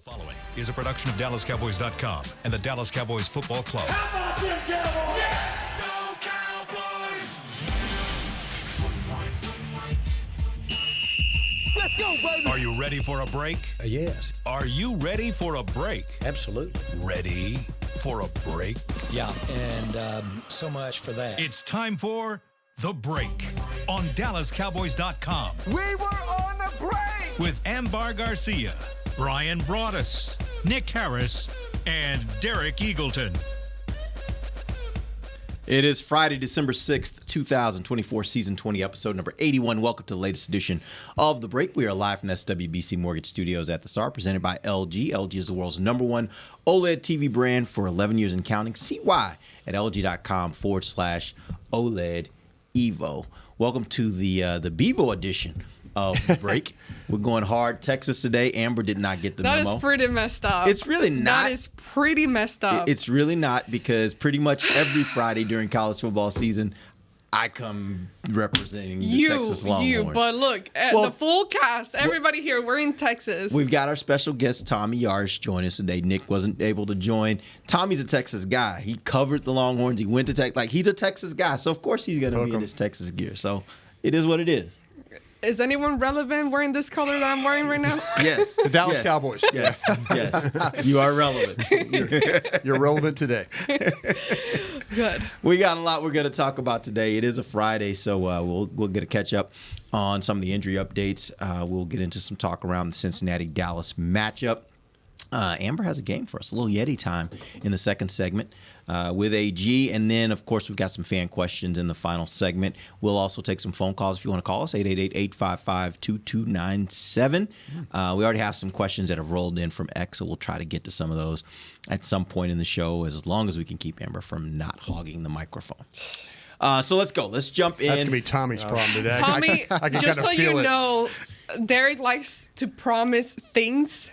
following is a production of DallasCowboys.com and the Dallas Cowboys Football Club. How about them Cowboys? Yeah! Go Cowboys! Let's go, baby! Are you ready for a break? Yes. Are you ready for a break? Absolutely. Ready for a break? Yeah, and so much for that. It's time for The Break on DallasCowboys.com. We were on a break! With Ambar Garcia, Bryan Broaddus, Nick Harris, and Derek Eagleton. It is Friday, December 6th, 2024, Season 20, Episode number 81. Welcome to the latest edition of The Break. We are live from the SWBC Mortgage Studios at the Star, presented by LG. LG is the world's #1 OLED TV brand for 11 years and counting. See why at LG.com/OLED Evo. Welcome to the Bevo edition of The Break. We're going hard. Texas today. Amber did not get the memo. That is pretty messed up. It's really not. That is pretty messed up. It's really not, because pretty much every Friday during college football season, I come representing the Texas Longhorns. But look, the full cast, everybody here, we're in Texas. We've got our special guest, Tommy Yarrish, join us today. Nick wasn't able to join. Tommy's a Texas guy. He covered the Longhorns. He went to Texas. Like, he's a Texas guy, so of course he's going to be in his Texas gear. So it is what it is. Is anyone relevant wearing this color that I'm wearing right now? Yes. The Dallas Cowboys. Yes. Yes. You are relevant. You're relevant today. Good. We got a lot we're going to talk about today. It is a Friday, so we'll get a catch up on some of the injury updates. We'll get into some talk around the Cincinnati-Dallas matchup. Amber has a game for us, a little Yeti time in the second segment with AG. And then, of course, we've got some fan questions in the final segment. We'll also take some phone calls if you want to call us, 888-855-2297. We already have some questions that have rolled in from X, so we'll try to get to some of those at some point in the show, as long as we can keep Amber from not hogging the microphone. So let's go. Let's jump in. That's going to be Tommy's problem today. Tommy, I can just so you know, Derek likes to promise things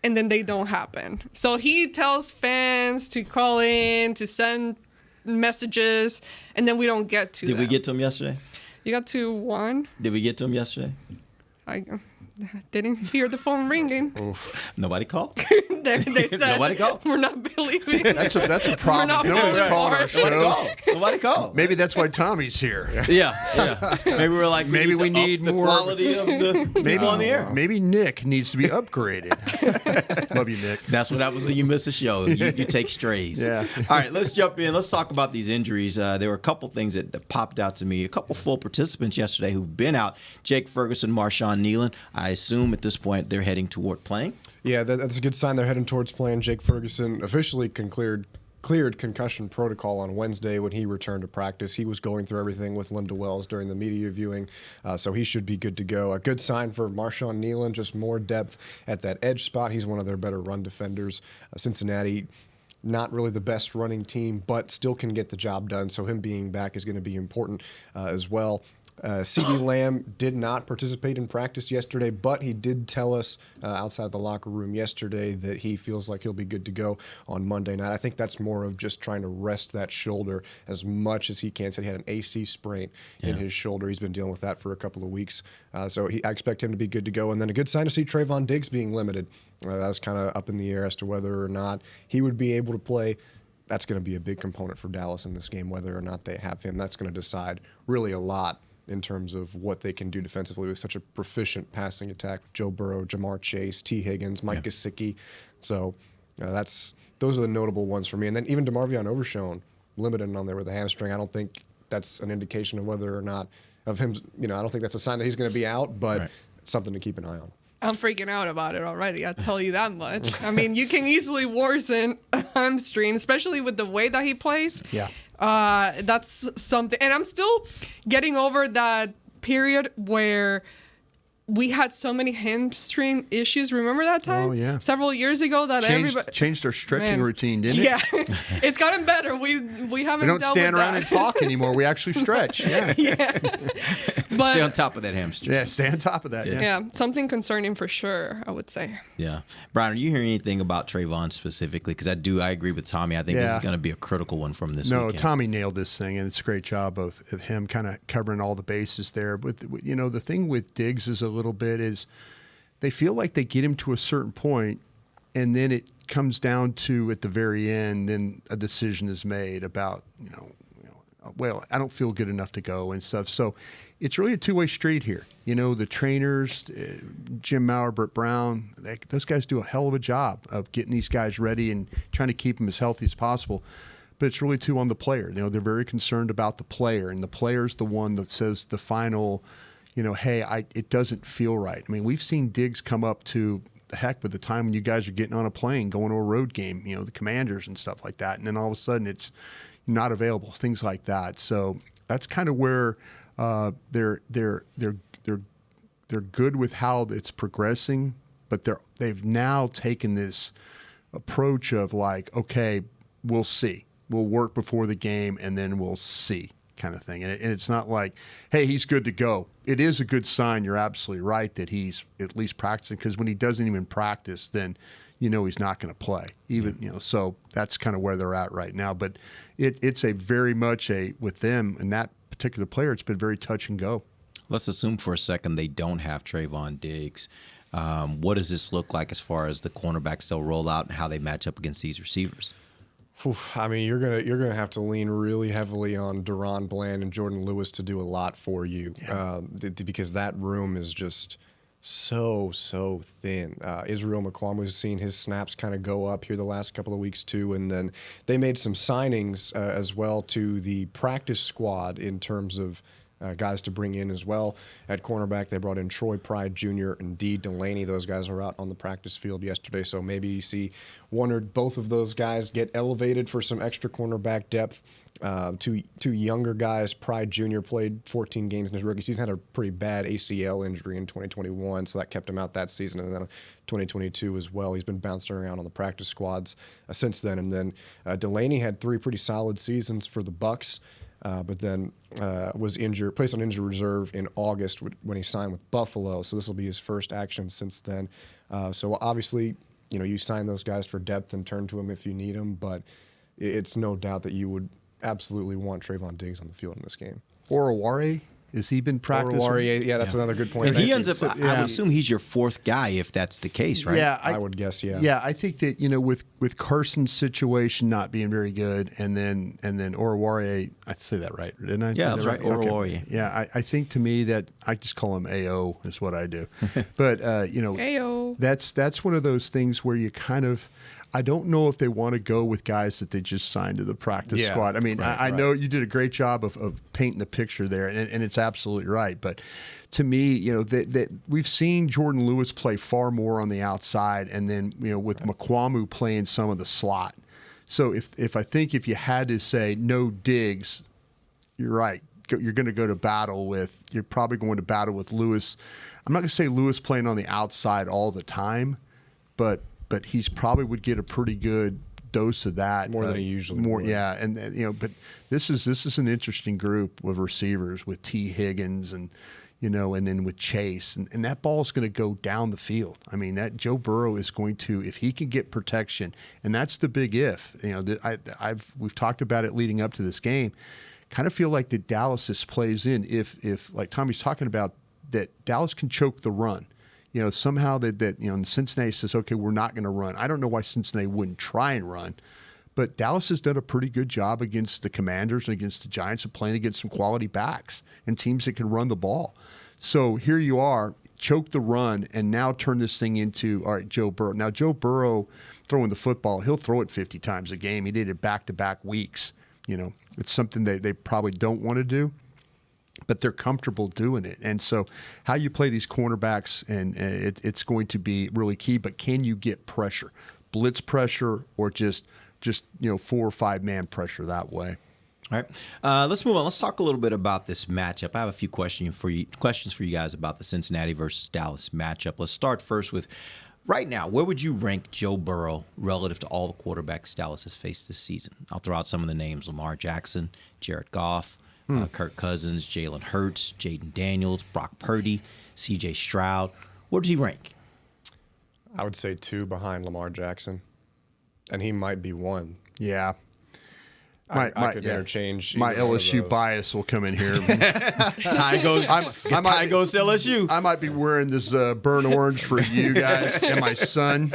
and then they don't happen. So he tells fans to call in, to send messages, and then we don't get to them. Did we get to him yesterday? You got to one. Did we get to him yesterday? I didn't hear the phone ringing. Oof. Nobody called? They said, Nobody called? We're not believing. That's a problem. Not No one's falling calling our apart. show. Nobody called. Maybe that's why Tommy's here. Yeah. Maybe we're like, Maybe we need the more quality of the people on the air. Maybe Nick needs to be upgraded. Love you, Nick. That's what happens when you miss a show. You take strays. Yeah. All right, let's jump in. Let's talk about these injuries. There were a couple things that popped out to me. A couple full participants yesterday who've been out. Jake Ferguson, Marshawn Nealon. I assume at this point they're heading toward playing. Yeah, that's a good sign. They're heading towards playing. Jake Ferguson officially cleared concussion protocol on Wednesday when he returned to practice. He was going through everything with Linda Wells during the media viewing, so he should be good to go. A good sign for Marshawn Nealon, just more depth at that edge spot. He's one of their better run defenders. Cincinnati, not really the best running team, but still can get the job done, so him being back is going to be important as well. CeeDee Lamb did not participate in practice yesterday, but he did tell us outside the locker room yesterday that he feels like he'll be good to go on Monday night. I think that's more of just trying to rest that shoulder as much as he can. Said he had an AC sprain in his shoulder. He's been dealing with that for a couple of weeks. So I expect him to be good to go. And then a good sign to see Trayvon Diggs being limited. That was kind of up in the air as to whether or not he would be able to play. That's going to be a big component for Dallas in this game, whether or not they have him. That's going to decide really a lot in terms of what they can do defensively with such a proficient passing attack. Joe Burrow, Jamar Chase, T. Higgins, Mike Gesicki. So those are the notable ones for me. And then even DeMarvion Overshown, limited on there with a hamstring. I don't think that's an indication of whether or not of him. I don't think that's a sign that he's going to be out, but it's something to keep an eye on. I'm freaking out about it already. I'll tell you that much. I mean, you can easily worsen a hamstring, especially with the way that he plays. Yeah. That's something. And I'm still getting over that period where we had so many hamstring issues. Remember that time? Oh, yeah. Several years ago that everybody changed our stretching routine, didn't it? Yeah. It's gotten better. We haven't We don't dealt stand with around that. and talk anymore. We actually stretch. Yeah. But, stay on top of that hamstring. Yeah, stay on top of that. Yeah, something concerning for sure, I would say. Yeah. Brian, are you hearing anything about Trayvon specifically? Because I agree with Tommy. I think this is going to be a critical one from this weekend. No, Tommy nailed this thing, and it's a great job of him kind of covering all the bases there. But, the thing with Diggs is a little bit is they feel like they get him to a certain point, and then it comes down to at the very end, then a decision is made about, well, I don't feel good enough to go and stuff. So it's really a two-way street here. The trainers, Jim Maurer, Brett Brown, those guys do a hell of a job of getting these guys ready and trying to keep them as healthy as possible. But it's really too on the player. They're very concerned about the player, and the player's the one that says the final, hey, it doesn't feel right. I mean, we've seen Diggs come up to the heck with the time when you guys are getting on a plane, going to a road game, the Commanders and stuff like that, and then all of a sudden it's not available, things like that. So that's kind of where they're good with how it's progressing, but they've now taken this approach of like, okay, we'll see. We'll work before the game, and then we'll see kind of thing. And it's not like, hey, he's good to go. It is a good sign. You're absolutely right that he's at least practicing, because when he doesn't even practice, then he's not going to play. So that's kind of where they're at right now. But it's a very much with them and that particular player, it's been very touch and go. Let's assume for a second they don't have Trayvon Diggs. What does this look like as far as the cornerbacks they'll roll out and how they match up against these receivers? I mean, you're gonna have to lean really heavily on Deron Bland and Jordan Lewis to do a lot for you, because that room is just so thin. Israel McQuamu's seen his snaps kind of go up here the last couple of weeks too, and then they made some signings as well to the practice squad in terms of guys to bring in as well. At cornerback, they brought in Troy Pride Jr. and D. Delaney. Those guys were out on the practice field yesterday, so maybe you see one or both of those guys get elevated for some extra cornerback depth. Two younger guys, Pride Jr. played 14 games in his rookie season, had a pretty bad ACL injury in 2021, so that kept him out that season, and then 2022 as well. He's been bouncing around on the practice squads since then. And then Delaney had 3 pretty solid seasons for the Bucs. But then was injured, placed on injured reserve in August when he signed with Buffalo. So this will be his first action since then. So obviously, you sign those guys for depth and turn to them if you need them. But it's no doubt that you would absolutely want Trayvon Diggs on the field in this game. Oruwariye, has he been practicing? Oruwariye, that's another good point. And he ends up, I would assume he's your 4th guy if that's the case, right? Yeah, I would guess, yeah. Yeah, I think that, with Carson's situation not being very good, and then Oruwariye, I say that right, didn't I? Yeah, that's right, Oruwariye. Okay. Yeah, I think to me that I just call him AO is what I do. But, AO. That's one of those things where you kind of, I don't know if they want to go with guys that they just signed to the practice squad. I mean, I know you did a great job of painting the picture there, and it's absolutely right. But to me, we've seen Jordan Lewis play far more on the outside, and then with McQuamu playing some of the slot. So if you had to say no Diggs, you're right. You're going to go to battle with. You're probably going to battle with Lewis. I'm not going to say Lewis playing on the outside all the time, but he's probably would get a pretty good dose of that. More than he usually would. Yeah, and but this is an interesting group of receivers with T. Higgins and and then with Chase, and that ball is going to go down the field. I mean, that Joe Burrow is going to, if he can get protection, and that's the big if. We've talked about it leading up to this game. Kind of feel like that Dallas just plays in if like Tommy's talking about, that Dallas can choke the run. Somehow that Cincinnati says, okay, we're not going to run. I don't know why Cincinnati wouldn't try and run, but Dallas has done a pretty good job against the Commanders and against the Giants of playing against some quality backs and teams that can run the ball. So here you are, choke the run, and now turn this thing into, all right, Joe Burrow. Now, Joe Burrow throwing the football, he'll throw it 50 times a game. He did it back-to-back weeks. It's something they probably don't want to do, but they're comfortable doing it. And so how you play these cornerbacks, and it's going to be really key, but can you get pressure, blitz pressure, or just 4 or 5 man pressure that way? All right, let's move on. Let's talk a little bit about this matchup. I have a few questions for you guys about the Cincinnati versus Dallas matchup. Let's start first with, right now, where would you rank Joe Burrow relative to all the quarterbacks Dallas has faced this season? I'll throw out some of the names: Lamar Jackson, Jared Goff, Kirk Cousins, Jalen Hurts, Jaden Daniels, Brock Purdy, C.J. Stroud. Where does he rank? I would say 2 behind Lamar Jackson, and he might be 1. Yeah. I could interchange. My LSU bias will come in here. Ty goes to LSU. I might be wearing this burnt orange for you guys and my son.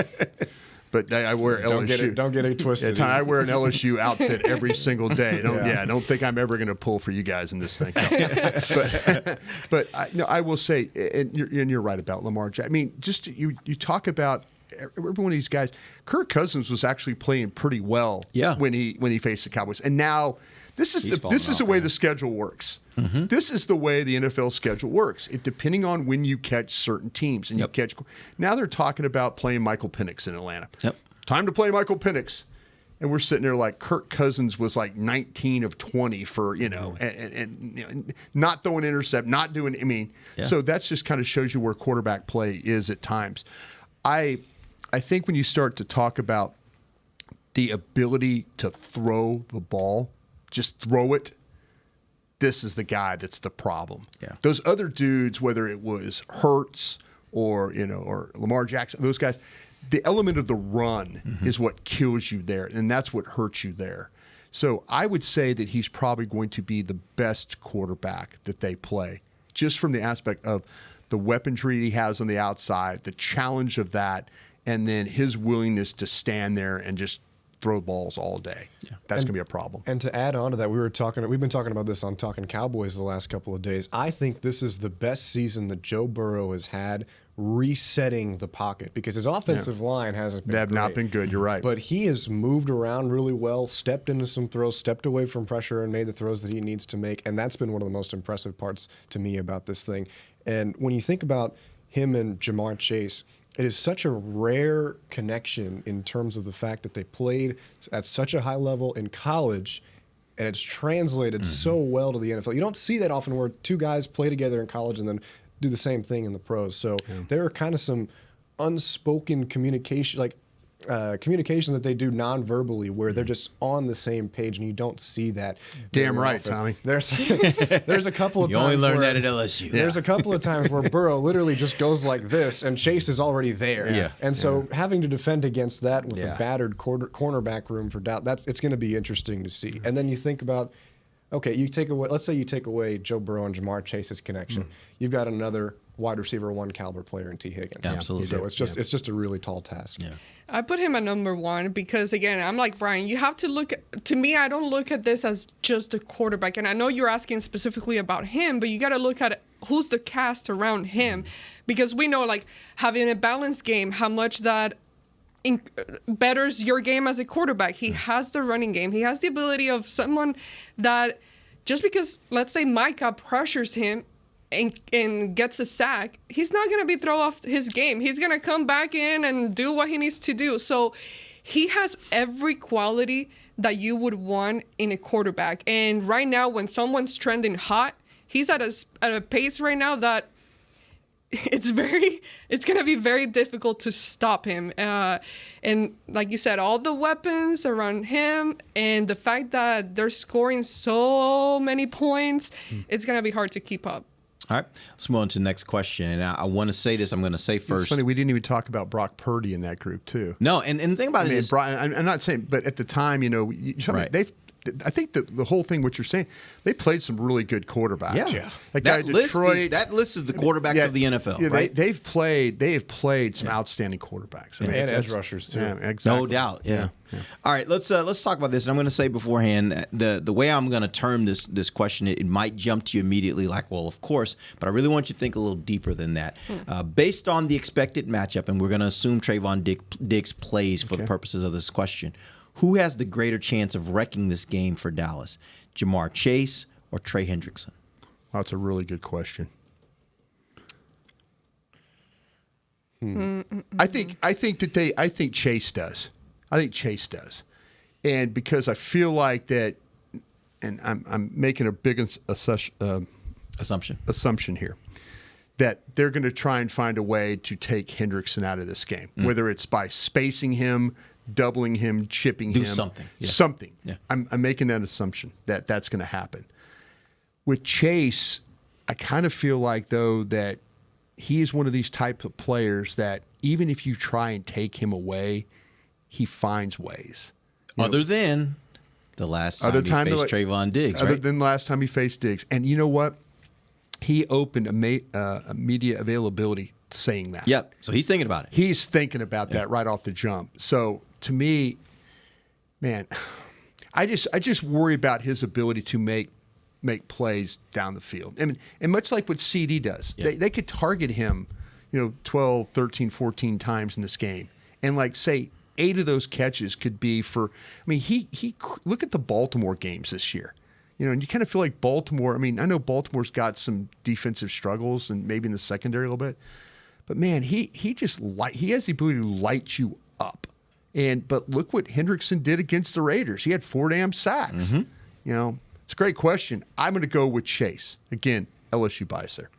But I wear LSU. Don't get it twisted. Yeah, I wear an LSU outfit every single day. Don't think I'm ever going to pull for you guys in this thing. No. but I will say, and you're right about Lamar Jackson. I mean, just you talk about every one of these guys. Kirk Cousins was actually playing pretty well when he faced the Cowboys, and now this is the way the schedule works. Mm-hmm. This is the way the NFL schedule works. Depending on when you catch certain teams and you catch. Now they're talking about playing Michael Penix in Atlanta. Yep. Time to play Michael Penix. And we're sitting there like Kirk Cousins was like 19 of 20 for, and not throwing intercept, not doing, so that's just kind of shows you where quarterback play is at times. I think when you start to talk about the ability to throw the ball, just throw it, this is the guy that's the problem. Yeah. Those other dudes, whether it was Hurts or Lamar Jackson, those guys, the element of the run is what kills you there, and that's what hurts you there. So I would say that he's probably going to be the best quarterback that they play, just from the aspect of the weaponry he has on the outside, the challenge of that, and then his willingness to stand there and just throw balls all day. Yeah. That's going to be a problem. And to add on to that, we've been talking about this on Talking Cowboys the last couple of days. I think this is the best season that Joe Burrow has had resetting the pocket, because his offensive line hasn't been great. Not been good, you're right. But he has moved around really well, stepped into some throws, stepped away from pressure, and made the throws that he needs to make. And that's been one of the most impressive parts to me about this thing. And when you think about him and Jamar Chase, it is such a rare connection in terms of the fact that they played at such a high level in college, and it's translated so well to the NFL. You don't see that often where two guys play together in college and then do the same thing in the pros. So there are kind of some unspoken communication, communication that they do non-verbally, where they're just on the same page, and you don't see that. Damn right, often. Tommy. There's a couple of you times only learned that at LSU. There's a couple of times where Burrow literally just goes like this, and Chase is already there. Yeah. And so having to defend against that with a battered cornerback room for doubt, it's going to be interesting to see. And then you think about, okay, let's say you take away Joe Burrow and Jamar Chase's connection. You've got another wide receiver one caliber player in T. Higgins. Absolutely. So it's just a really tall task. Yeah. I put him at number one because, again, I'm like Bryan. You have to look to me, I don't look at this as just a quarterback. And I know you're asking specifically about him, but you got to look at who's the cast around him, because we know, like, having a balanced game, how much that betters your game as a quarterback. He has the running game. He has the ability of someone that just because, let's say, Micah pressures him and gets a sack, he's not going to be thrown off his game. He's going to come back in and do what he needs to do. So he has every quality that you would want in a quarterback. And right now, when someone's trending hot, he's at a pace right now that it's going to be very difficult to stop him. And like you said, all the weapons around him and the fact that they're scoring so many points, it's going to be hard to keep up. All right, let's move on to the next question. And I want to say this. I'm going to say first. It's funny, we didn't even talk about Brock Purdy in that group, too. No, and the thing about it is, Brian, I'm not saying, but at the time, right. I think the whole thing, what you're saying, they played some really good quarterbacks. Yeah. That guy Detroit. That list is the quarterbacks of the NFL, yeah, right? They have played some outstanding quarterbacks. And edge rushers, too. Yeah, exactly. No doubt, yeah. All right, let's talk about this. And I'm going to say beforehand, the way I'm going to term this question, it might jump to you immediately like, well, of course, but I really want you to think a little deeper than that. Based on the expected matchup, and we're going to assume Trayvon Diggs plays for the purposes of this question, who has the greater chance of wrecking this game for Dallas, Jamar Chase or Trey Hendrickson? Well, that's a really good question. I think Chase does. I think Chase does, and because I feel like that, and I'm making a big assumption here, that they're going to try and find a way to take Hendrickson out of this game, whether it's by spacing him, doubling him, chipping him. Something. Yeah. Something. Yeah. I'm making that assumption that that's going to happen. With Chase, I kind of feel like, though, that he is one of these type of players that even if you try and take him away, he finds ways. Other than the last time he faced Trayvon Diggs, Other right? than last time he faced Diggs. And you know what? He opened a media availability saying that. Yep. So he's thinking about it. He's thinking about that right off the jump. So to me, man, I just worry about his ability to make plays down the field. I mean, and much like what CD does, they could target him, 12, 13, 14 times in this game. And like say 8 of those catches could be for, I mean, he look at the Baltimore games this year. And you kind of feel like Baltimore, I mean, I know Baltimore's got some defensive struggles and maybe in the secondary a little bit. But man, he has the ability to light you up. But look what Hendrickson did against the Raiders. He had 4 damn sacks. Mm-hmm. It's a great question. I'm going to go with Chase. Again, LSU bias there.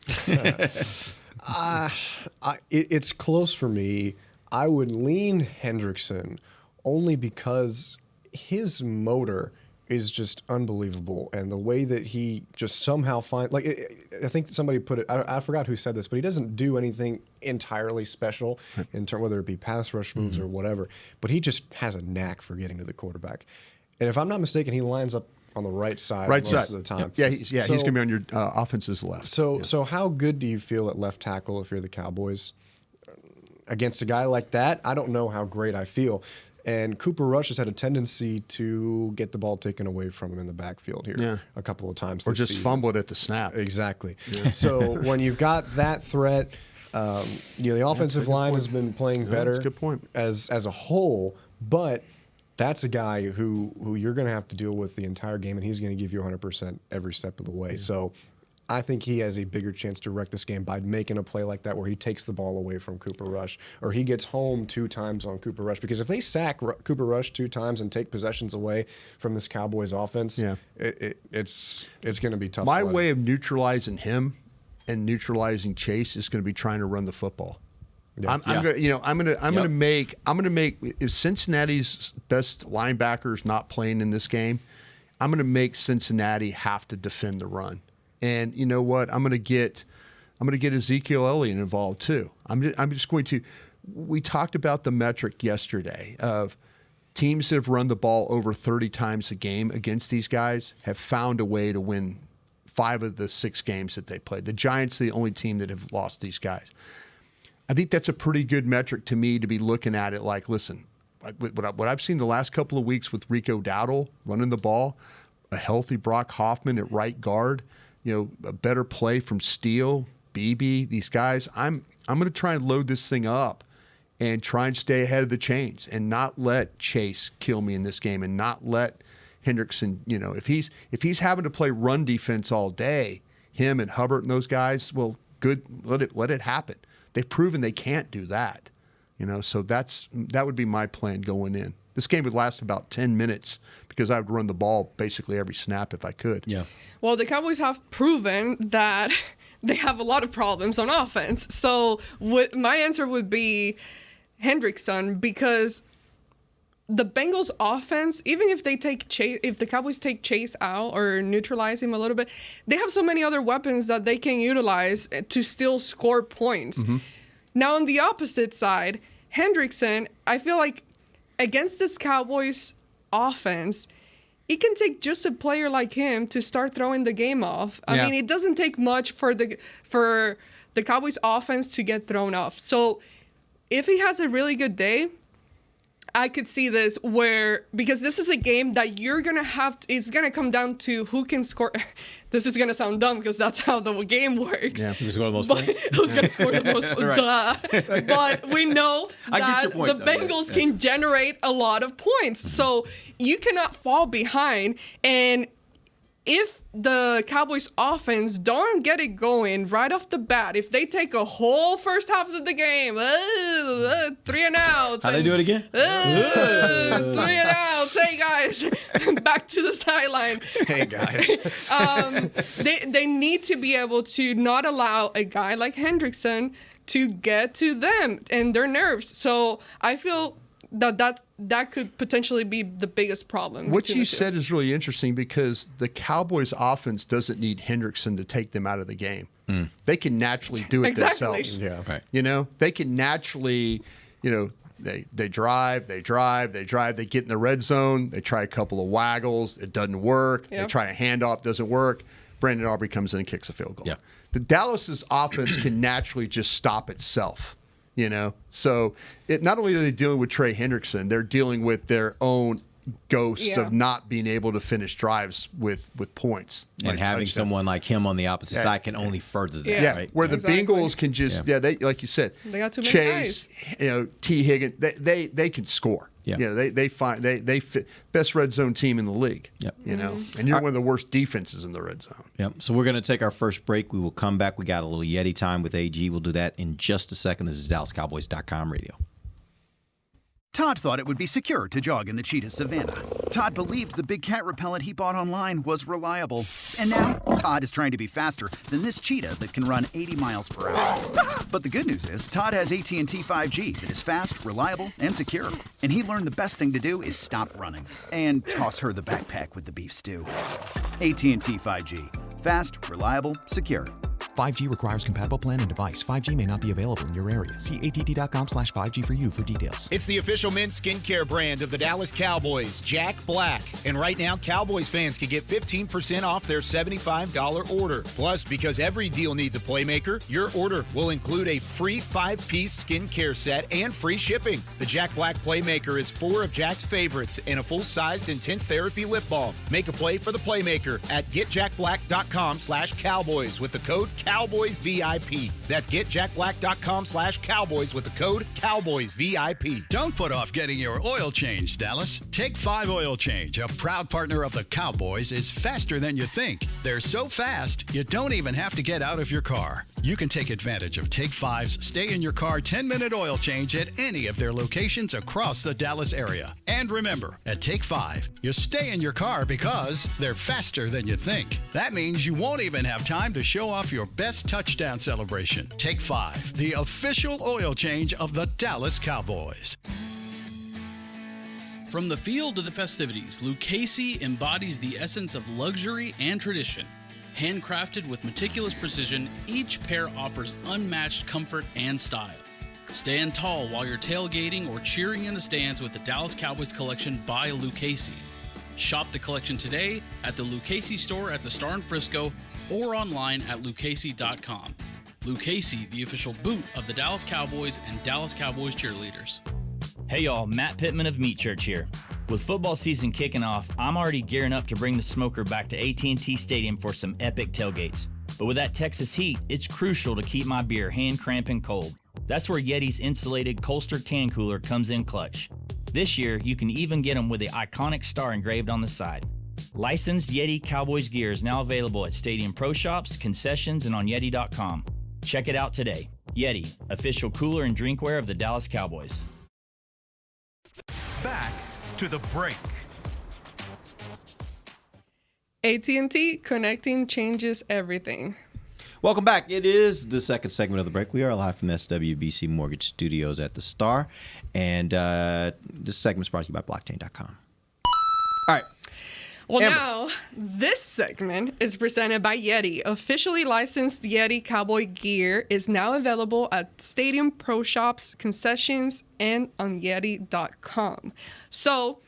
It's close for me. I would lean Hendrickson only because his motor is just unbelievable, and the way that he just somehow finds, I think somebody put it, I forgot who said this, but he doesn't do anything entirely special in terms, whether it be pass rush moves or whatever, but he just has a knack for getting to the quarterback. And if I'm not mistaken, he lines up on the right side most of the time. Yeah, he's going to be on your offense's left. So how good do you feel at left tackle if you're the Cowboys? Against a guy like that, I don't know how great I feel. And Cooper Rush has had a tendency to get the ball taken away from him in the backfield here a couple of times. Or just season. fumble it at the snap. Exactly. Yeah. So when you've got that threat, the offensive line has been playing better That's a good point. as a whole, but that's a guy who you're going to have to deal with the entire game, and he's going to give you 100% every step of the way. Yeah. So I think he has a bigger chance to wreck this game by making a play like that where he takes the ball away from Cooper Rush, or he gets home 2 times on Cooper Rush. Because if they sack Cooper Rush 2 times and take possessions away from this Cowboys offense, it's going to be tough. My way of neutralizing him and neutralizing Chase is going to be trying to run the football. Yeah. I'm going to make if Cincinnati's best linebacker is not playing in this game, I'm going to make Cincinnati have to defend the run. And you know what? I'm going to get Ezekiel Elliott involved too. I'm just going to. We talked about the metric yesterday of teams that have run the ball over 30 times a game against these guys have found a way to win 5 of the 6 games that they played. The Giants are the only team that have lost these guys. I think that's a pretty good metric to me to be looking at it like, listen, what I've seen the last couple of weeks with Rico Dowdle running the ball, a healthy Brock Hoffman at right guard, a better play from Steele, Beebe, these guys. I'm going to try and load this thing up and try and stay ahead of the chains and not let Chase kill me in this game and not let Hendrickson, if he's having to play run defense all day, him and Hubbard and those guys, well, good, let it happen. They've proven they can't do that. So that would be my plan going in. This game would last about 10 minutes because I would run the ball basically every snap if I could. Yeah. Well, the Cowboys have proven that they have a lot of problems on offense. So my answer would be Hendrickson, because the Bengals offense, even if they take Chase, if the Cowboys take Chase out or neutralize him a little bit, they have so many other weapons that they can utilize to still score points. Mm-hmm. Now, on the opposite side, Hendrickson, I feel like against this Cowboys offense, it can take just a player like him to start throwing the game off. I mean, it doesn't take much for the Cowboys offense to get thrown off. So if he has a really good day, I could see this because this is a game that you're going to it's going to come down to who can score. This is going to sound dumb because that's how the game works. Yeah, who's going to score the most points? Who's going to score the most points? But we know that the Bengals can generate a lot of points. Mm-hmm. So you cannot fall behind. And if the Cowboys offense don't get it going right off the bat, if they take a whole first half of the game, 3 and out. How they do it again? 3 and out. Hey, guys, back to the sideline. Hey, guys. They need to be able to not allow a guy like Hendrickson to get to them and their nerves. So I feel that could potentially be the biggest problem. What you said is really interesting because the Cowboys offense doesn't need Hendrickson to take them out of the game. Mm. They can naturally do it themselves. Yeah. Right. They can naturally, they drive, they get in the red zone, they try a couple of waggles, it doesn't work. Yep. They try a handoff, doesn't work. Brandon Aubrey comes in and kicks a field goal. Yeah. the Dallas's offense can naturally just stop itself. So not only are they dealing with Trey Hendrickson, they're dealing with their own ghosts of not being able to finish drives with points. And having someone like him on the opposite side can only further that, right? Where the Bengals can just, they like you said, they got too many Chase, guys. T. Higgins, they can score. Yeah. They fit best red zone team in the league. Yep. And you're one of the worst defenses in the red zone. Yep. So we're going to take our first break. We will come back. We got a little Yeti time with AG. We'll do that in just a second. This is DallasCowboys.com radio. Todd thought it would be secure to jog in the cheetah savanna. Todd believed the big cat repellent he bought online was reliable. And now, Todd is trying to be faster than this cheetah that can run 80 miles per hour. But the good news is, Todd has AT&T 5G that is fast, reliable, and secure. And he learned the best thing to do is stop running and toss her the backpack with the beef stew. AT&T 5G. Fast, reliable, secure. 5G requires compatible plan and device. 5G may not be available in your area. See att.com/5G for you for details. It's the official men's skincare brand of the Dallas Cowboys, Jack Black. And right now, Cowboys fans can get 15% off their $75 order. Plus, because every deal needs a playmaker, your order will include a free 5-piece skincare set and free shipping. The Jack Black Playmaker is 4 of Jack's favorites and a full-sized intense therapy lip balm. Make a play for the Playmaker at getjackblack.com/Cowboys with the code CowboysVIP. That's getjackblack.com/Cowboys with the code CowboysVIP. Don't put off getting your oil changed, Dallas. Take 5 Oil Change, a proud partner of the Cowboys, is faster than you think. They're so fast, you don't even have to get out of your car. You can take advantage of Take 5's stay in your car 10-minute oil change at any of their locations across the Dallas area. And remember, at Take 5, you stay in your car because they're faster than you think. That means you won't even have time to show off your best touchdown celebration. Take 5, the official oil change of the Dallas Cowboys. From the field to the festivities, Lucchese embodies the essence of luxury and tradition. Handcrafted with meticulous precision, each pair offers unmatched comfort and style. Stand tall while you're tailgating or cheering in the stands with the Dallas Cowboys collection by Lucchese. Shop the collection today at the Lucchese store at the Star in Frisco or online at lucchese.com. Lucchese, the official boot of the Dallas Cowboys and Dallas Cowboys cheerleaders. Hey y'all, Matt Pittman of Meat Church here. With football season kicking off, I'm already gearing up to bring the smoker back to AT&T Stadium for some epic tailgates. But with that Texas heat, it's crucial to keep my beer hand cramping cold. That's where Yeti's insulated Colster can cooler comes in clutch. This year, you can even get them with the iconic star engraved on the side. Licensed Yeti Cowboys gear is now available at Stadium Pro Shops, concessions, and on Yeti.com. Check it out today. Yeti, official cooler and drinkware of the Dallas Cowboys. Back to the break. AT&T, connecting changes everything. Welcome back. It is the second segment of the break. We are live from the SWBC Mortgage Studios at the Star. And this segment is brought to you by Blockchain.com. All right. Well, Amber. now, this segment is presented by Yeti. Officially licensed Yeti Cowboy gear is now available at Stadium Pro Shops, concessions, and on Yeti.com. So,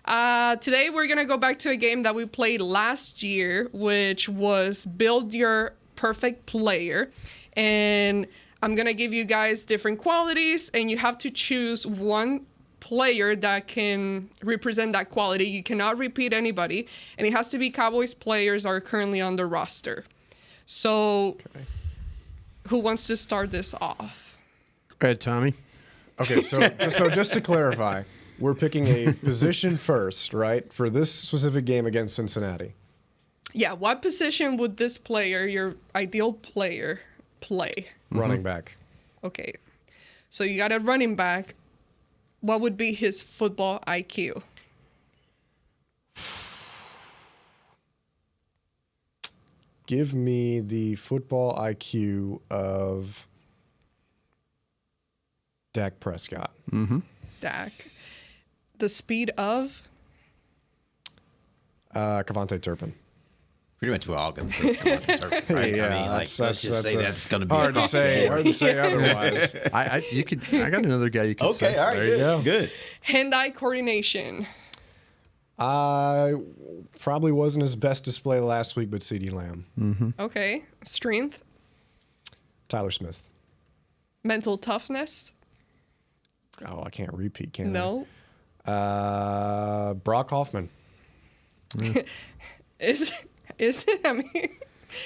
today we're going to go back to a game that we played last year, which was Build Your Perfect Player. And I'm going to give you guys different qualities, and you have to choose one player that can represent that quality. You cannot repeat anybody, and it has to be Cowboys players that are currently on the roster. So, who wants to start this off? Go ahead, Tommy. Okay, so just to clarify, we're picking a position first, right, for this specific game against Cincinnati. Yeah, what position would this player, your ideal player, play? Running back. Okay, so you got a running back. What would be his football IQ? Give me the football IQ of Dak Prescott. Mm-hmm. Dak. The speed of? Kavonte Turpin. Pretty much we're all going to say Kavonte Turpin, right? Yeah, I mean, let's just say that's going to be hard to say. Hard to say otherwise. I got another guy you can say. Okay, all right, There you go. Good. Hand-eye coordination. Probably wasn't his best display last week, but CeeDee Lamb. Mm-hmm. Okay. Strength. Tyler Smith. Mental toughness. Oh, I can't repeat, can No. I? Brock Hoffman. Is it? I mean,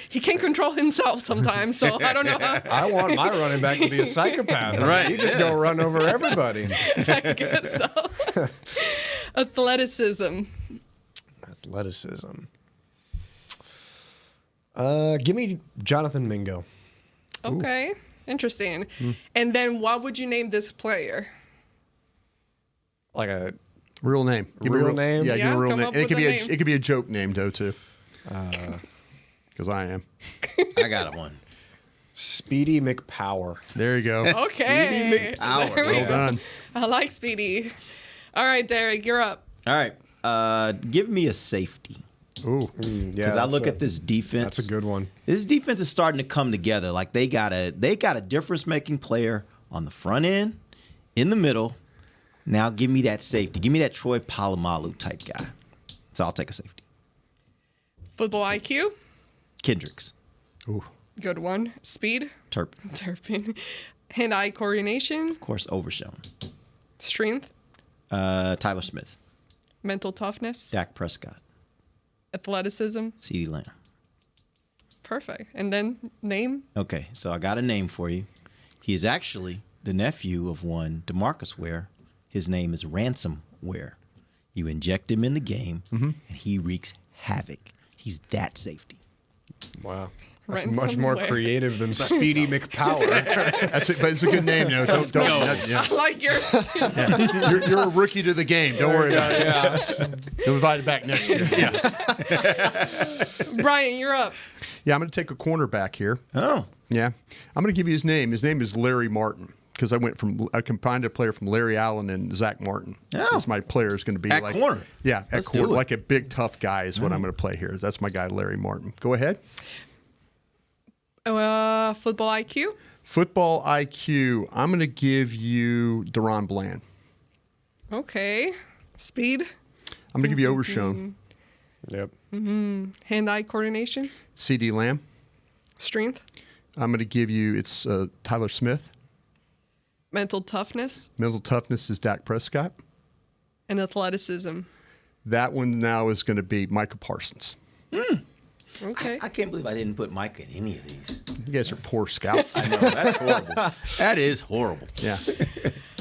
he can't control himself sometimes, so I don't know. I want my running back to be a psychopath. Right, You just go run over everybody. I guess so. Athleticism. Athleticism. Give me Jonathan Mingo. Okay. Interesting. And then what would you name this player? Like a Real name. Give me real name? Yeah, give me Yeah, a real come name. up And with a name. it could be a joke name though too. Because I am. I got one. Speedy McPower. There you go. Okay. Speedy McPower. There we Well go. done. I like Speedy. All right, Derek, you're up. All right. Give me a safety. Ooh. Because I look at this defense. That's a good one. This defense is starting to come together. Like they got a difference-making player on the front end, in the middle. Now give me that safety. Give me that Troy Polamalu type guy. So I'll take a safety. Football IQ. Kendricks. Ooh. Good one. Speed. Turpin. Hand-eye coordination. Of course, Overshown. Strength. Tyler Smith. Mental toughness. Dak Prescott. Athleticism. CeeDee Lamb. Perfect. And then name. Okay, so I got a name for you. He is actually the nephew of one DeMarcus Ware. His name is Ransomware. You inject him in the game, and he wreaks havoc. He's that safety. Wow. That's much more creative than Speedy McPower. That's it, but it's a good name, though. Don't I like yours. Yeah. You're a rookie to the game. Don't worry about it. Yeah. You'll invite it back next year. Yeah. Brian, you're up. Yeah, I'm going to take a cornerback here. Oh. Yeah. I'm going to give you his name. His name is Larry Martin. Because I combined a player from Larry Allen and Zach Martin. Oh. So my player is going to be At like corner. Yeah, at Let's corner, do it. like a big tough guy is what I'm going to play here. That's my guy, Larry Martin. Go ahead. Football IQ. Football IQ. I'm going to give you Deron Bland. Okay. Speed. I'm going to give you Overshown. Yep. Hand-eye coordination. CeeDee Lamb. Strength. I'm going to give you Tyler Smith. Mental toughness. Mental toughness is Dak Prescott. And athleticism. That one now is going to be Micah Parsons. Okay. I can't believe I didn't put Micah in any of these. You guys are poor scouts. I know, that's horrible. That is horrible. Yeah.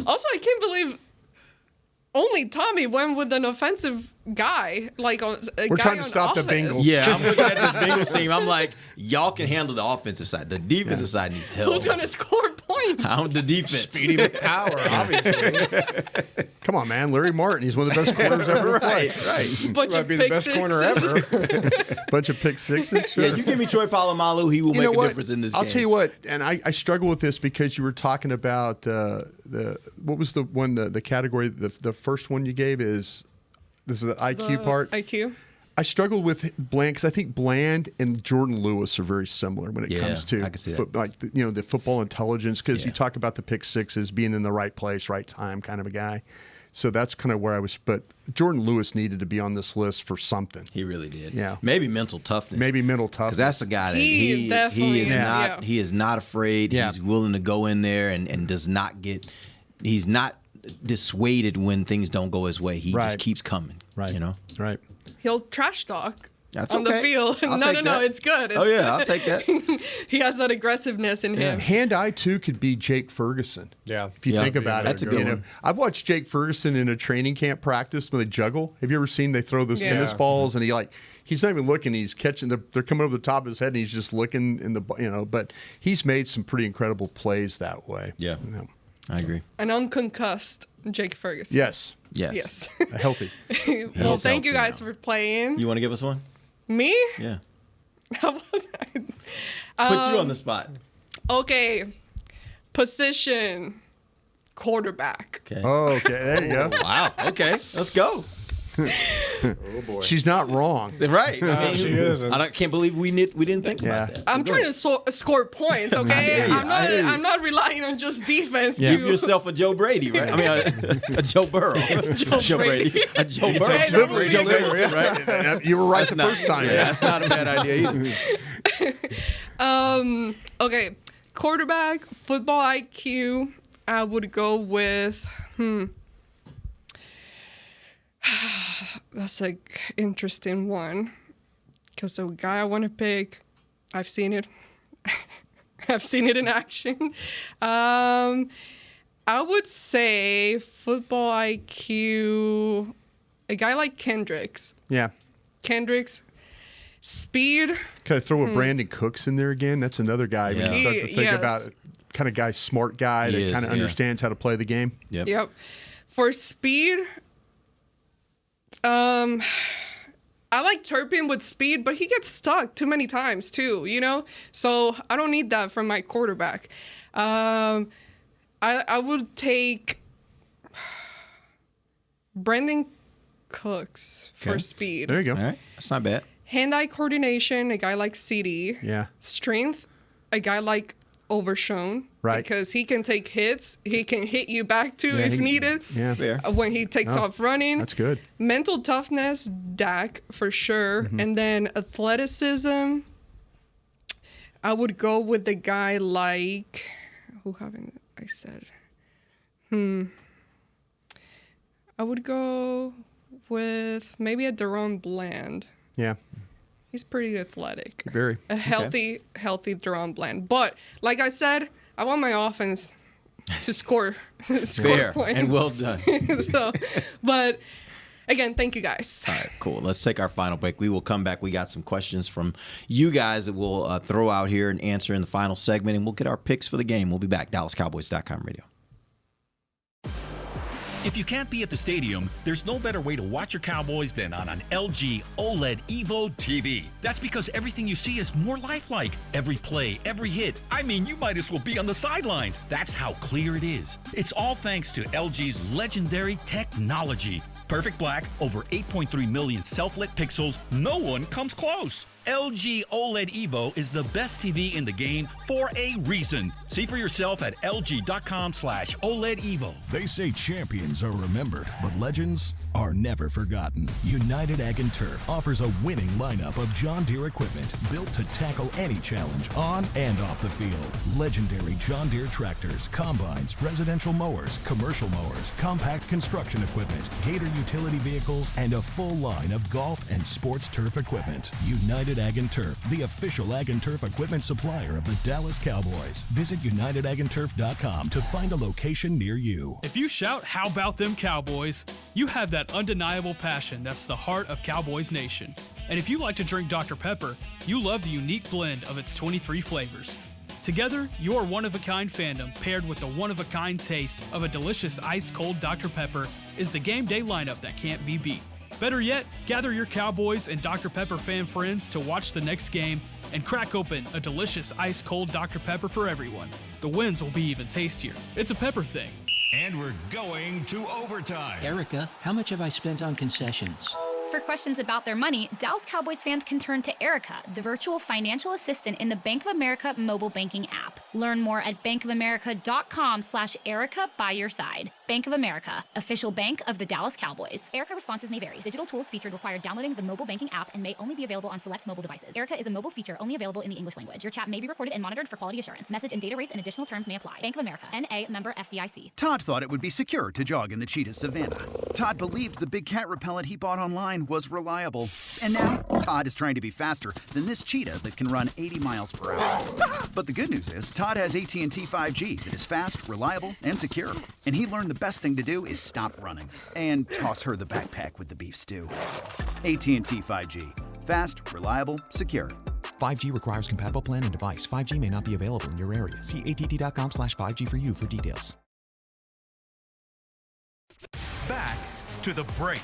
Also, I can't believe only Tommy went with an offensive guy. Like a We're guy trying to on stop the offense. Bengals. Yeah, I'm looking at this Bengals team. I'm like, y'all can handle the offensive side. The defensive side needs help. Who's going to score points? I'm the defense. Speedy McPower, obviously. Come on, man. Larry Martin. He's one of the best corners ever to play. Right. Bunch Might of be the pick best corner sixes. ever. Bunch of pick sixes. Sure. Yeah, you give me Troy Polamalu, he will You know make a what? difference in this I'll game. tell you what, and I struggle with this because you were talking about what was the one the category the first one you gave is this is the IQ part. IQ. I struggled with Bland because I think Bland and Jordan Lewis are very similar when it comes to I can see that. like the football intelligence because Yeah. you talk about the pick sixes being in the right place, right time kind of a guy. So that's kind of where I was. But Jordan Lewis needed to be on this list for something. He really did. Yeah. Maybe mental toughness. Maybe mental Because toughness. that's a guy that He definitely- is yeah. not Yeah. he is not afraid. Yeah. He's willing to go in there and does not get he's not dissuaded when things don't go his way. He Right. just keeps coming. Right. You know? Right. He'll trash talk That's on the okay. field. I'll No, take no, that. it's good. Oh, yeah, I'll take that. He has that aggressiveness in him. Hand-eye, too, could be Jake Ferguson. Yeah. If you Yeah. think about That's it. a good one. I've watched Jake Ferguson in a training camp practice when they juggle. Have you ever seen they throw those Yeah. tennis balls and he's not even looking. He's catching. They're coming over the top of his head and he's just looking in the. But he's made some pretty incredible plays that way. Yeah. I agree. An unconcussed Jake Ferguson. Yes. Yes. Yes. Healthy. Well, is thank you healthy guys now. for playing. You want to give us one? Me? Yeah. How was I? Put you on the spot. Okay. Position. Quarterback. Okay. Oh, okay. There you go. Wow. Okay. Let's go. Oh, boy. She's not wrong. Right. she isn't. I can't believe we didn't think about that. I'm trying to score points, okay? hear you. I hear you. I'm not relying on just defense Give to yourself a Joe Brady, right? I mean, a Joe Burrow. Joe Brady. A Joe Burrow. Hey, that would be Joe good. Mixon, right? You were right That's the not- first time. Yeah, that's not a bad idea either. Okay. Quarterback, football IQ, I would go with, that's an interesting one. Because the guy I want to pick, I've seen it. I've seen it in action. I would say football IQ, a guy like Kendricks. Yeah. Kendricks, speed. Kind of throw a Brandon Cooks in there again. That's another guy. When you start to think about it, kind of guy, smart guy that kind of understands how to play the game. Yep. For speed, I like Turpin with speed, but he gets stuck too many times too, you know? So I don't need that from my quarterback. I would take Brandon Cooks for speed. There you go. All right. That's not bad. Hand-eye coordination, a guy like CD. Yeah. Strength, a guy like Overshown. Right. Because he can take hits. He can hit you back too if needed. Yeah. Fair. When he takes off running. That's good. Mental toughness, Dak for sure. And then athleticism, I would go with the guy like, who haven't I said? I would go with maybe a Deron Bland. Yeah. He's pretty athletic. Very. A healthy Deron Bland. But like I said, I want my offense to score Fair points. and well done. But again, thank you guys. All right, cool. Let's take our final break. We will come back. We got some questions from you guys that we'll throw out here and answer in the final segment, and we'll get our picks for the game. We'll be back. DallasCowboys.com radio. If you can't be at the stadium, there's no better way to watch your Cowboys than on an LG OLED Evo TV. That's because everything you see is more lifelike. Every play, every hit. I mean, you might as well be on the sidelines. That's how clear it is. It's all thanks to LG's legendary technology. Perfect black, over 8.3 million self-lit pixels. No one comes close. LG OLED Evo is the best TV in the game for a reason. See for yourself at lg.com/OLED Evo. They say champions are remembered, but legends are never forgotten. United Ag and Turf offers a winning lineup of John Deere equipment built to tackle any challenge on and off the field. Legendary John Deere tractors, combines, residential mowers, commercial mowers, compact construction equipment, Gator utility vehicles, and a full line of golf and sports turf equipment. United Ag and Turf, the official Ag and Turf equipment supplier of the Dallas Cowboys. Visit UnitedAgAndTurf.com to find a location near you. If you shout, "How about them Cowboys?" you have that undeniable passion that's the heart of Cowboys Nation. And if you like to drink Dr. Pepper, you love the unique blend of its 23 flavors. Together, your one-of-a-kind fandom paired with the one-of-a-kind taste of a delicious ice-cold Dr. Pepper is the game day lineup that can't be beat. Better yet, gather your Cowboys and Dr. Pepper fan friends to watch the next game and crack open a delicious ice-cold Dr. Pepper for everyone. The wins will be even tastier. It's a Pepper thing. And we're going to overtime. Erica, how much have I spent on concessions? For questions about their money, Dallas Cowboys fans can turn to Erica, the virtual financial assistant in the Bank of America mobile banking app. Learn more at bankofamerica.com/Erica by your side. Bank of America, official bank of the Dallas Cowboys. Erica responses may vary. Digital tools featured require downloading the mobile banking app and may only be available on select mobile devices. Erica is a mobile feature only available in the English language. Your chat may be recorded and monitored for quality assurance. Message and data rates and additional terms may apply. Bank of America, N.A., member FDIC. Todd thought it would be secure to jog in the cheetah savanna. Todd believed the big cat repellent he bought online was reliable. And now, Todd is trying to be faster than this cheetah that can run 80 miles per hour. But the good news is, Todd has AT&T 5G that is fast, reliable, and secure. And he learned the best thing to do is stop running and toss her the backpack with the beef stew. AT&T 5G. Fast, reliable, secure. 5G requires compatible plan and device. 5G may not be available in your area. See att.com/5G for you for details. Back to the break.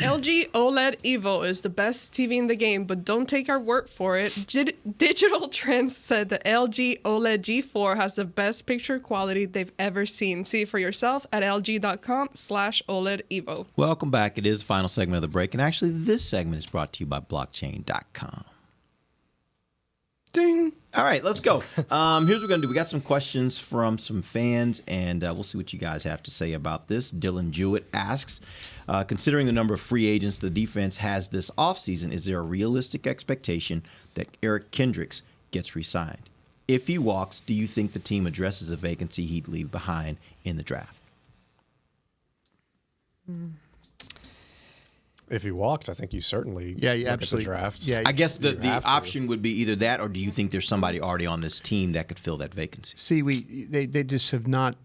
LG OLED Evo is the best TV in the game, but don't take our word for it. Digital Trends said the LG OLED G4 has the best picture quality they've ever seen. See it for yourself at lg.com/OLED Evo. Welcome back. It is the final segment of the break, and actually this segment is brought to you by blockchain.com. Ding. All right, let's go. Here's what we're going to do. We got some questions from some fans, and we'll see what you guys have to say about this. Dylan Jewett asks, considering the number of free agents the defense has this offseason, is there a realistic expectation that Eric Kendricks gets re-signed? If he walks, do you think the team addresses a vacancy he'd leave behind in the draft? If he walks, I think you certainly look at the draft. Yeah, I guess the option would be either that, or do you think there's somebody already on this team that could fill that vacancy? See, they just have not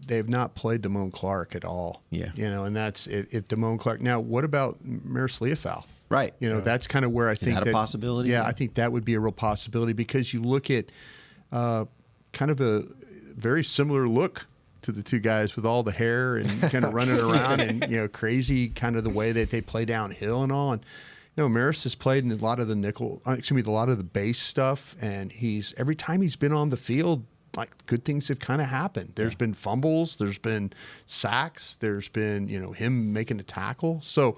played Damone Clark at all. Yeah, and that's if Damone Clark. Now, what about Maris Leofau? Right. That's kind of where I think that a possibility. Yeah, I think that would be a real possibility because you look at kind of a very similar look to the two guys with all the hair and kind of running around and crazy kind of the way that they play downhill and all. And Maris has played in a lot of the a lot of the base stuff, and every time he's been on the field, like good things have kind of happened. There's been fumbles, there's been sacks, there's been him making a tackle. So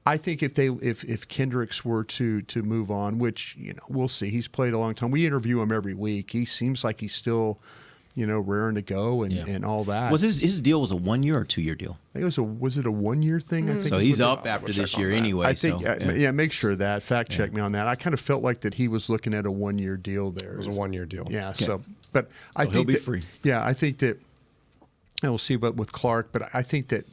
I think if Kendricks were to move on, which we'll see, he's played a long time. We interview him every week. He seems like he's still raring to go and all that. Was his deal was a 1 year or 2 year deal? I think was it a 1 year thing? I think so. He's up after this year anyway. I think make sure of that. Fact check me on that. I kind of felt like that he was looking at a 1 year deal there. It was a 1 year deal. Yeah. Okay. But I think he'll be free. Yeah, I think that we'll see. But with Clark, but I think that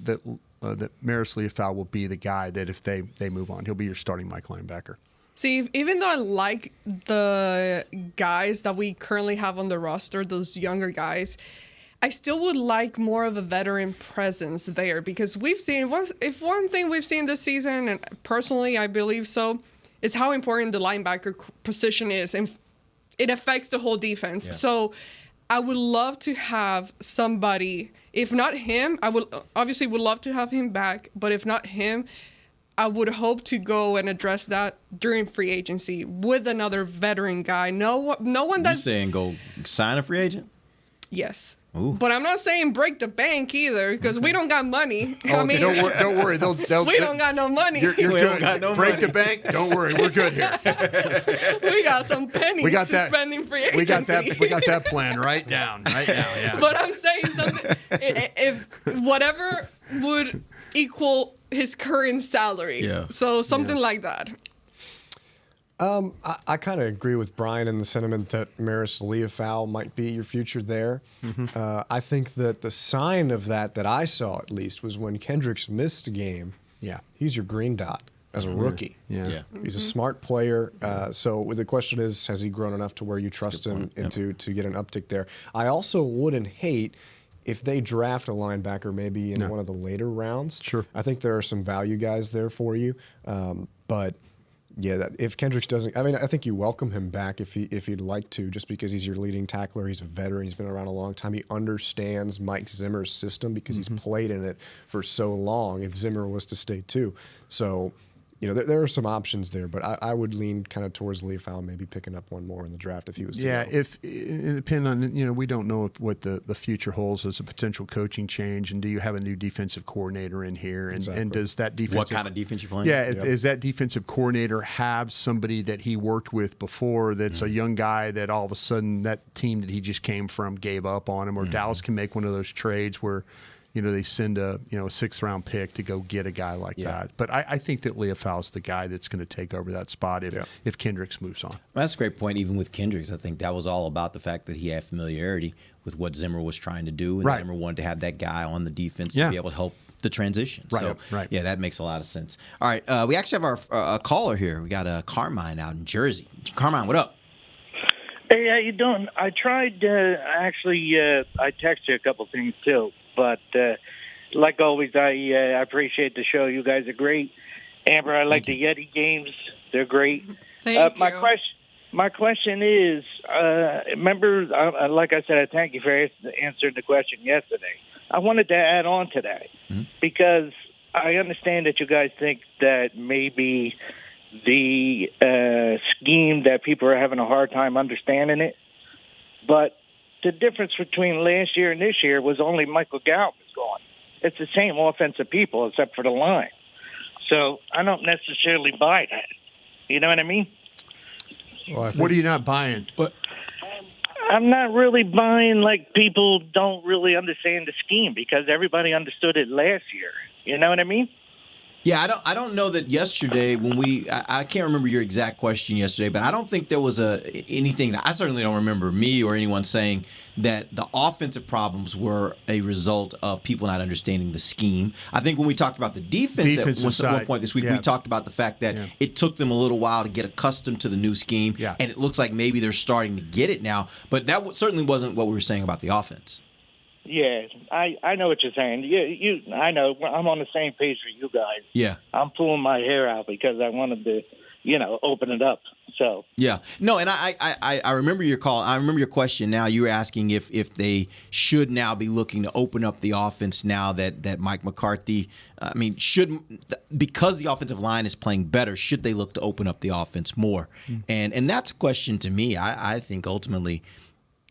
Maris Leofau will be the guy that if they move on, he'll be your starting Mike linebacker. See, even though I like the guys that we currently have on the roster, those younger guys, I still would like more of a veteran presence there because we've seen, if one thing we've seen this season, and personally I believe so, is how important the linebacker position is, and it affects the whole defense. Yeah. So I would love to have somebody, if not him, I would love to have him back, but if not him, I would hope to go and address that during free agency with another veteran guy. No one that's... You saying go sign a free agent? Yes. Ooh. But I'm not saying break the bank either because we don't got money. Don't worry. We don't got no money. You're good. Got no break money. The bank. Don't worry. We're good here. We got some pennies to spend in free agency. We got that plan right now. Yeah. But I'm saying something. If whatever would equal his current salary. Yeah. So something like that. I kind of agree with Brian in the sentiment that Maris Leofau might be your future there. Mm-hmm. I think that the sign of that I saw at least was when Kendricks missed a game. Yeah. He's your green dot as a rookie. Yeah. He's a smart player. So the question is, has he grown enough to where you trust him to get an uptick there? I also wouldn't hate if they draft a linebacker maybe in one of the later rounds. Sure. I think there are some value guys there for you. But yeah, if Kendricks doesn't, I think you welcome him back if you'd like to, just because he's your leading tackler. He's a veteran. He's been around a long time. He understands Mike Zimmer's system because he's played in it for so long. If Zimmer was to stay too, so there are some options there. But I would lean kind of towards Leofau, maybe picking up one more in the draft if he was. Yeah, if it depends on we don't know what the future holds as a potential coaching change, and do you have a new defensive coordinator in here, and does that defensive what kind of defense you playing? Yeah, is that defensive coordinator have somebody that he worked with before that's a young guy that all of a sudden that team that he just came from gave up on him, or Dallas can make one of those trades where they send a 6th round pick to go get a guy like that. But I think that Leofau is the guy that's going to take over that spot if Kendricks moves on. Well, that's a great point. Even with Kendricks, I think that was all about the fact that he had familiarity with what Zimmer was trying to do, and Zimmer wanted to have that guy on the defense to be able to help the transition. Right. So, yeah, that makes a lot of sense. All right, we actually have our caller here. We got Carmine out in Jersey. Carmine, what up? Hey, how you doing? I tried, I texted you a couple things too. But like always, I appreciate the show. You guys are great. Amber, I like the Yeti games. They're great. Thank you. My question is, remember, like I said, I thank you for answering the question yesterday. I wanted to add on to that because I understand that you guys think that maybe the scheme that people are having a hard time understanding it, but the difference between last year and this year was only Michael Gallup is gone. It's the same offensive people except for the line. So I don't necessarily buy that. You know what I mean? Well, what are you not buying? I'm not really buying like people don't really understand the scheme because everybody understood it last year. You know what I mean? Yeah, I don't know that yesterday when I can't remember your exact question yesterday, but I don't think there was anything that I certainly don't remember me or anyone saying that the offensive problems were a result of people not understanding the scheme. I think when we talked about the defense at one point this week, we talked about the fact that it took them a little while to get accustomed to the new scheme, and it looks like maybe they're starting to get it now. But that certainly wasn't what we were saying about the offense. Yeah, I know what you're saying. I know. I'm on the same page with you guys. Yeah. I'm pulling my hair out because I wanted to, open it up. So. Yeah. No, and I remember your call. I remember your question now. You were asking if they should now be looking to open up the offense now that Mike McCarthy, because the offensive line is playing better, should they look to open up the offense more? And that's a question to me. I think ultimately,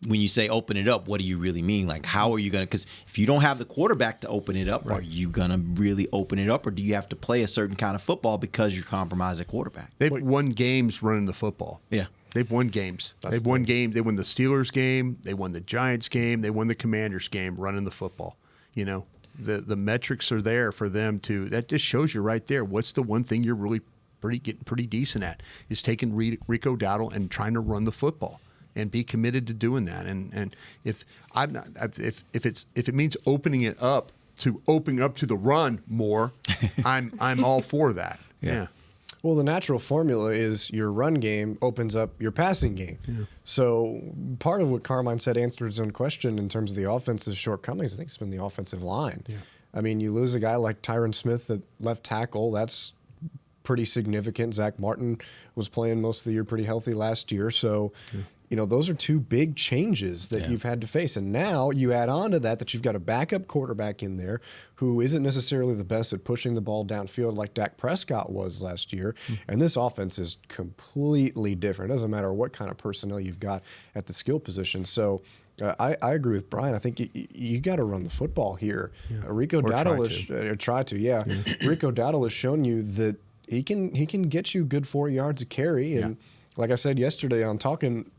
when you say open it up, what do you really mean? Like, how are you going to – because if you don't have the quarterback to open it up, are you going to really open it up, or do you have to play a certain kind of football because you're compromised at quarterback? They've won games running the football. Yeah. They've won games. They've won games. They won the Steelers game. They won the Giants game. They won the Commanders game running the football. The metrics are there for them to – that just shows you right there what's the one thing you're really getting pretty decent at is taking Rico Dowdle and trying to run the football. And be committed to doing that. And if it means opening it up to the run more, I'm all for that. Yeah. Well, the natural formula is your run game opens up your passing game. Yeah. So part of what Carmine said answered his own question in terms of the offense's shortcomings. I think it's been the offensive line. Yeah. I mean, you lose a guy like Tyron Smith at left tackle. That's pretty significant. Zach Martin was playing most of the year pretty healthy last year. So. Yeah. Those are two big changes that you've had to face. And now you add on to that you've got a backup quarterback in there who isn't necessarily the best at pushing the ball downfield like Dak Prescott was last year. And this offense is completely different. It doesn't matter what kind of personnel you've got at the skill position. So I agree with Brian. I think you got to run the football here. Yeah. Rico Dowdle Rico Dowdle has shown you that he can get you good 4 yards a carry. And like I said yesterday on Talking,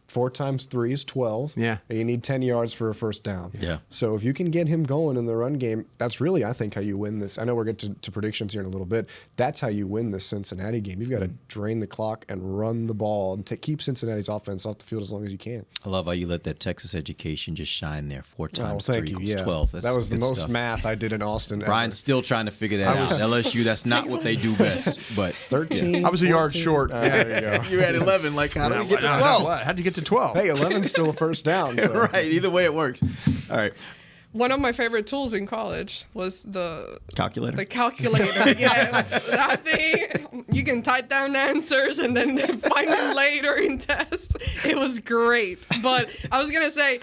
4 times 3 is 12. Yeah. And you need 10 yards for a first down. Yeah. So if you can get him going in the run game, that's really, I think, how you win this. I know we'll get to predictions here in a little bit. That's how you win this Cincinnati game. You've got to drain the clock and run the ball and keep Cincinnati's offense off the field as long as you can. I love how you let that Texas education just shine there. 4 times 3 equals 12. That was the most stuff. Math I did in Austin. Brian's still trying to figure that out. LSU, that's not what they do best. But 13. I was a yard short. There you go. You had 11. Like, how did we get to 12? How'd you get to 12? Hey, 11's still a first down. So. Right. Either way, it works. All right. One of my favorite tools in college was the calculator. The calculator, yes. That thing, you can type down answers and then find them later in tests. It was great. But I was going to say,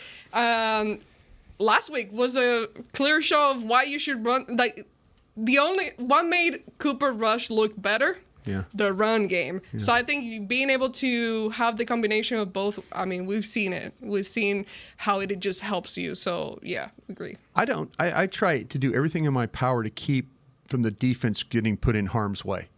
last week was a clear show of why you should run. Like, what made Cooper Rush look better? Yeah. The run game. Yeah. So I think being able to have the combination of both, I mean, we've seen it. We've seen how it just helps you. So, yeah, agree. I try to do everything in my power to keep from the defense getting put in harm's way.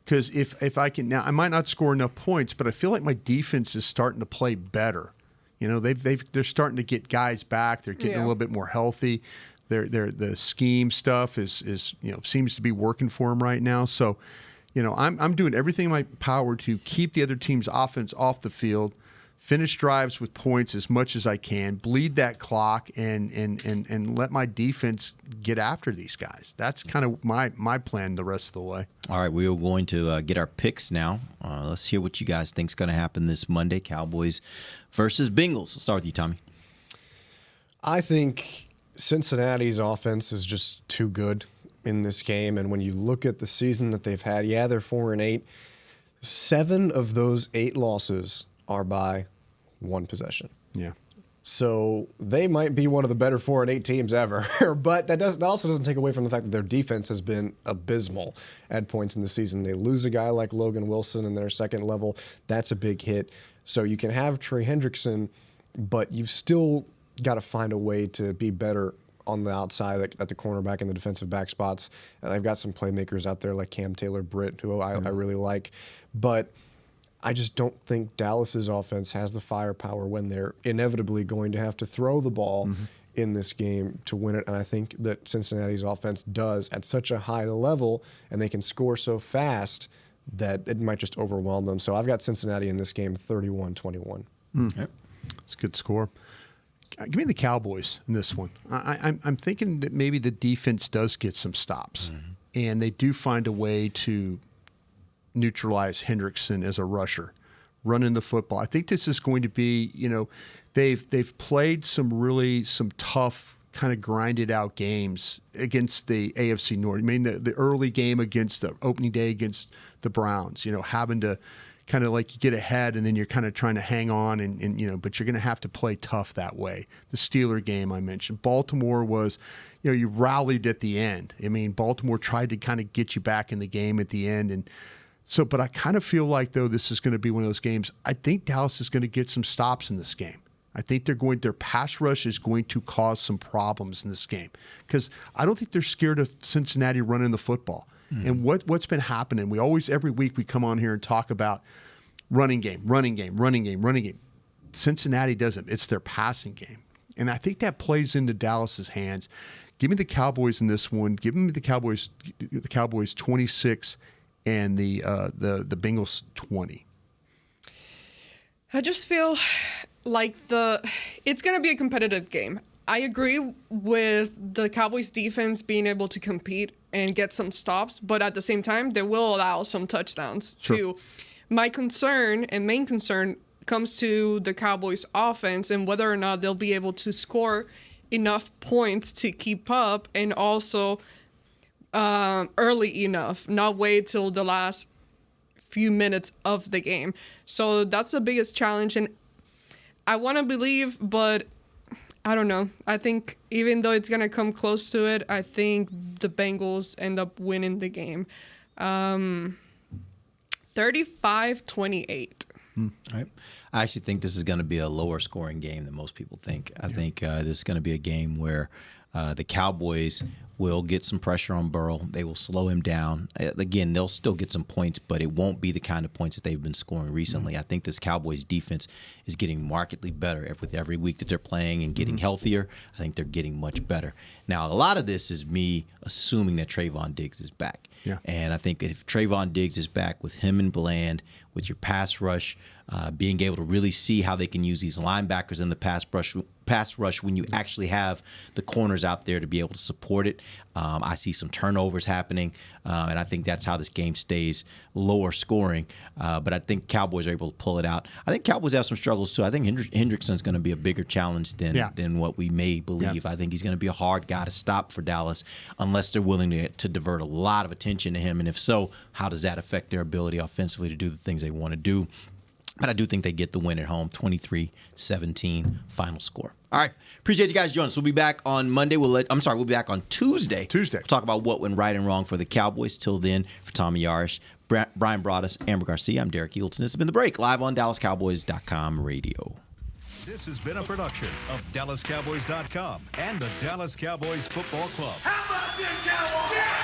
Because if I can, now I might not score enough points, but I feel like my defense is starting to play better. They're starting to get guys back. They're getting a little bit more healthy. The scheme stuff is seems to be working for them right now. So, I'm doing everything in my power to keep the other team's offense off the field, finish drives with points as much as I can, bleed that clock, and let my defense get after these guys. That's kind of my plan the rest of the way. All right, we are going to get our picks now. Let's hear what you guys think is going to happen this Monday, Cowboys versus Bengals. Let's start with you, Tommy. I think Cincinnati's offense is just too good in this game, and when you look at the season that they've had, they're 4-8. 7 of those 8 losses are by 1 possession. Yeah. So they might be one of the better 4-8 teams ever, but that also doesn't take away from the fact that their defense has been abysmal at points in the season. They lose a guy like Logan Wilson in their second level. That's a big hit. So you can have Trey Hendrickson, but you've still got to find a way to be better on the outside at the cornerback and the defensive back spots. And I've got some playmakers out there like Cam Taylor-Britt, who I really like. But I just don't think Dallas's offense has the firepower when they're inevitably going to have to throw the ball in this game to win it. And I think that Cincinnati's offense does at such a high level, and they can score so fast that it might just overwhelm them. So I've got Cincinnati in this game 31-21. Yep. It's a good score. Give me the Cowboys in this one. I'm thinking that maybe the defense does get some stops, and they do find a way to neutralize Hendrickson as a rusher, running the football. I think this is going to be, they've played some tough kind of grinded out games against the AFC North. I mean, the early game against the opening day against the Browns, having to kind of like you get ahead and then you're kind of trying to hang on and but you're going to have to play tough that way. The Steeler game I mentioned. Baltimore was, you rallied at the end. I mean, Baltimore tried to kind of get you back in the game at the end. And so, but I kind of feel like, though, this is going to be one of those games. I think Dallas is going to get some stops in this game. I think their pass rush is going to cause some problems in this game because I don't think they're scared of Cincinnati running the football. And what's been happening, every week we come on here and talk about running game. Cincinnati doesn't. It's their passing game. And I think that plays into Dallas's hands. Give me the Cowboys in this one. Give me the Cowboys 26 and the Bengals 20. I just feel like it's going to be a competitive game. I agree with the Cowboys defense being able to compete and get some stops, but at the same time, they will allow some touchdowns too. My main concern comes to the Cowboys offense and whether or not they'll be able to score enough points to keep up and also early enough, not wait till the last few minutes of the game. So that's the biggest challenge, and I want to believe, but I don't know. I think even though it's going to come close to it, I think the Bengals end up winning the game. 35-28. All right. I actually think this is going to be a lower scoring game than most people think. I think this is going to be a game where the Cowboys will get some pressure on Burrow. They will slow him down. Again, they'll still get some points, but it won't be the kind of points that they've been scoring recently. I think this Cowboys defense is getting markedly better with every week that they're playing and getting healthier. I think they're getting much better. Now, a lot of this is me assuming that Trayvon Diggs is back. Yeah. And I think if Trayvon Diggs is back with him and Bland, with your pass rush, being able to really see how they can use these linebackers in the pass rush when you actually have the corners out there to be able to support it. I see some turnovers happening, and I think that's how this game stays lower scoring. But I think Cowboys are able to pull it out. I think Cowboys have some struggles too. I think Hendrickson's going to be a bigger challenge than what we may believe. Yeah. I think he's going to be a hard guy to stop for Dallas unless they're willing to divert a lot of attention to him. And if so, how does that affect their ability offensively to do the things they want to do? But I do think they get the win at home, 23-17 final score. All right. Appreciate you guys joining us. We'll be back on Monday. We'll be back on Tuesday. We'll talk about what went right and wrong for the Cowboys. Till then, for Tommy Yarrish, Bryan Broaddus, Ambar Garcia, I'm Derek Eagleton. This has been The Break, live on DallasCowboys.com radio. This has been a production of DallasCowboys.com and the Dallas Cowboys Football Club. How about this, Cowboys? Yeah!